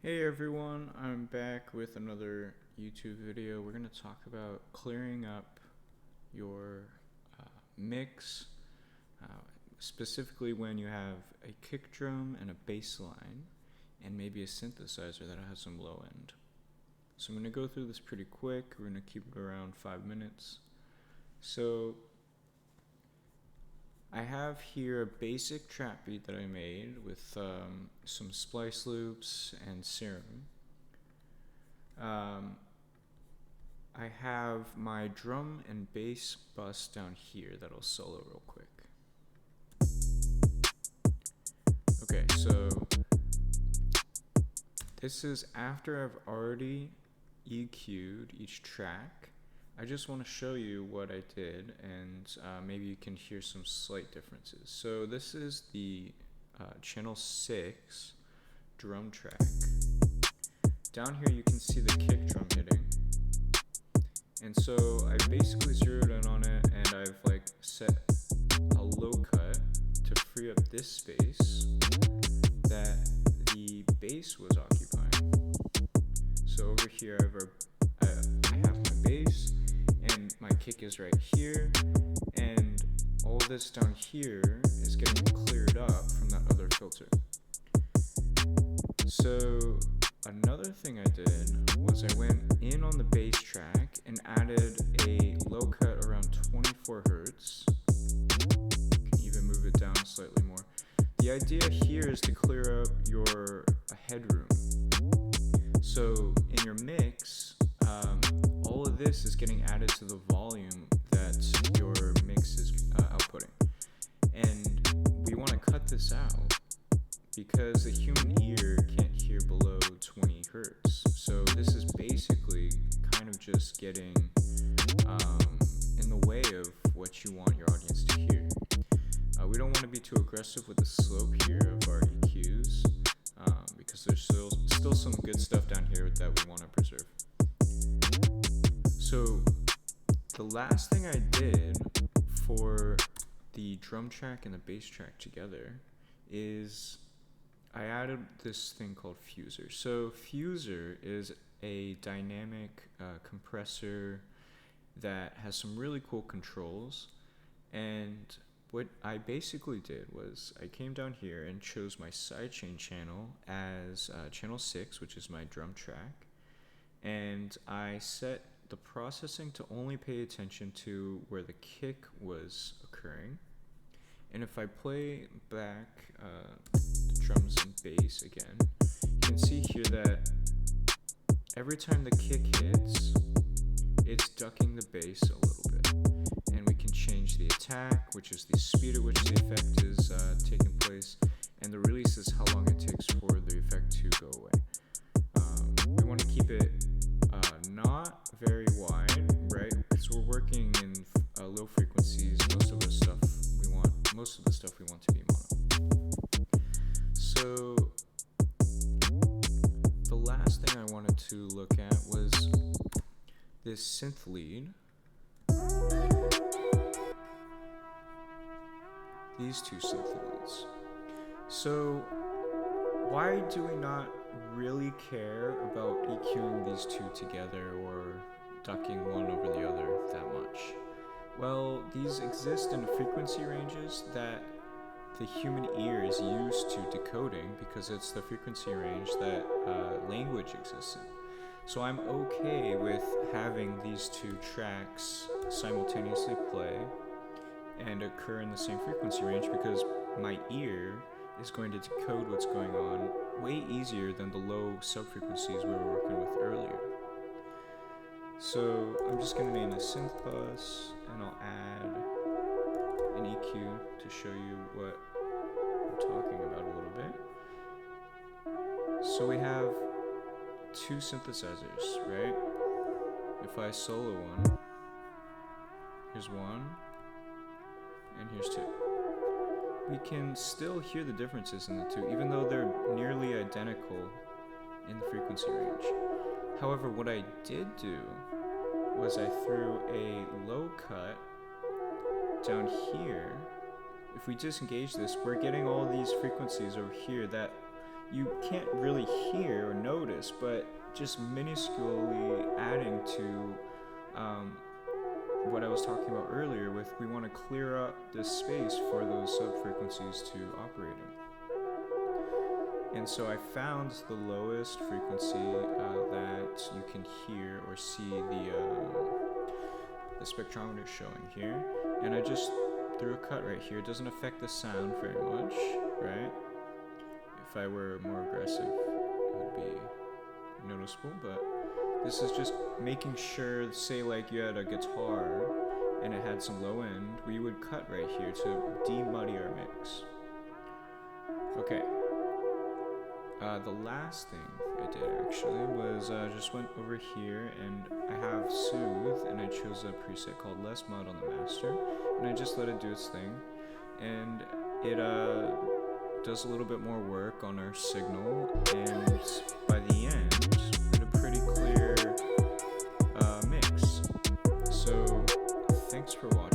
Hey everyone, I'm back with another YouTube video. We're going to talk about clearing up your mix, uh, specifically when you have a kick drum and a bass line, and maybe a synthesizer that has some low end. So I'm going to go through this pretty quick. We're going to keep it around 5 minutes. So I have here a basic trap beat that I made with some splice loops and serum. I have my drum and bass bus down here that'll solo real quick. Okay, so this is after I've already EQ'd each track. I just want to show you what I did, and maybe you can hear some slight differences. So this is the channel 6 drum track. Down here you can see the kick drum hitting. And so I basically zeroed in on it, and I've set a low cut to free up this space that the bass was occupying. So over here I have my bass, and my kick is right here, and all this down here is getting cleared up from that other filter. So another thing I did was I went in on the bass track and added a low cut around 24 Hertz. You can even move it down slightly more. The idea here is to clear up your headroom. So in your mix, all of this is getting added to the volume that your mix is outputting. And we want to cut this out because the human ear can't hear below 20 Hertz. So this is basically kind of just getting in the way of what you want your audience to hear. We don't want to be too aggressive with the slope here of our EQs because there's still some good stuff down here that we want to preserve. So the last thing I did for the drum track and the bass track together is I added this thing called Fuser. So Fuser is a dynamic compressor that has some really cool controls, and what I basically did was I came down here and chose my sidechain channel as channel 6, which is my drum track, and I set the processing to only pay attention to where the kick was occurring. And if I play back the drums and bass again, you can see here that every time the kick hits, it's ducking the bass a little bit. And we can change the attack, which is the speed at which the effect is taking place, and the release is how long it takes for the effect to go away. We want to keep it not very wide, right? Because we're working in low frequencies. Most of the stuff we want to be mono. So the last thing I wanted to look at was this synth lead. These two synth leads. So why do we not really care about EQing these two together or ducking one over the other that much? Well, these exist in frequency ranges that the human ear is used to decoding because it's the frequency range that language exists in. So I'm okay with having these two tracks simultaneously play and occur in the same frequency range because my ear is going to decode what's going on way easier than the low sub-frequencies we were working with earlier. So I'm just going to name this synth bus, and I'll add an EQ to show you what I'm talking about a little bit. So we have two synthesizers, right? If I solo one, here's one, and here's two. We can still hear the differences in the two, even though they're nearly identical in the frequency range. However, what I did do was I threw a low cut down here. If we disengage this, we're getting all these frequencies over here that you can't really hear or notice, but just minusculely adding to what I was talking about earlier with we want to clear up this space for those sub-frequencies to operate in. And so I found the lowest frequency that you can hear or see the spectrometer showing here, and I just threw a cut right here. It doesn't affect the sound very much, right? If I were more aggressive, it would be noticeable, but this is just making sure, say like you had a guitar and it had some low end, we would cut right here to de-muddy our mix. Okay. The last thing I did actually was just went over here and I have Soothe, and I chose a preset called Less Mud on the master, and I just let it do its thing, and it does a little bit more work on our signal, and by the end we get a pretty clear mix. So thanks for watching.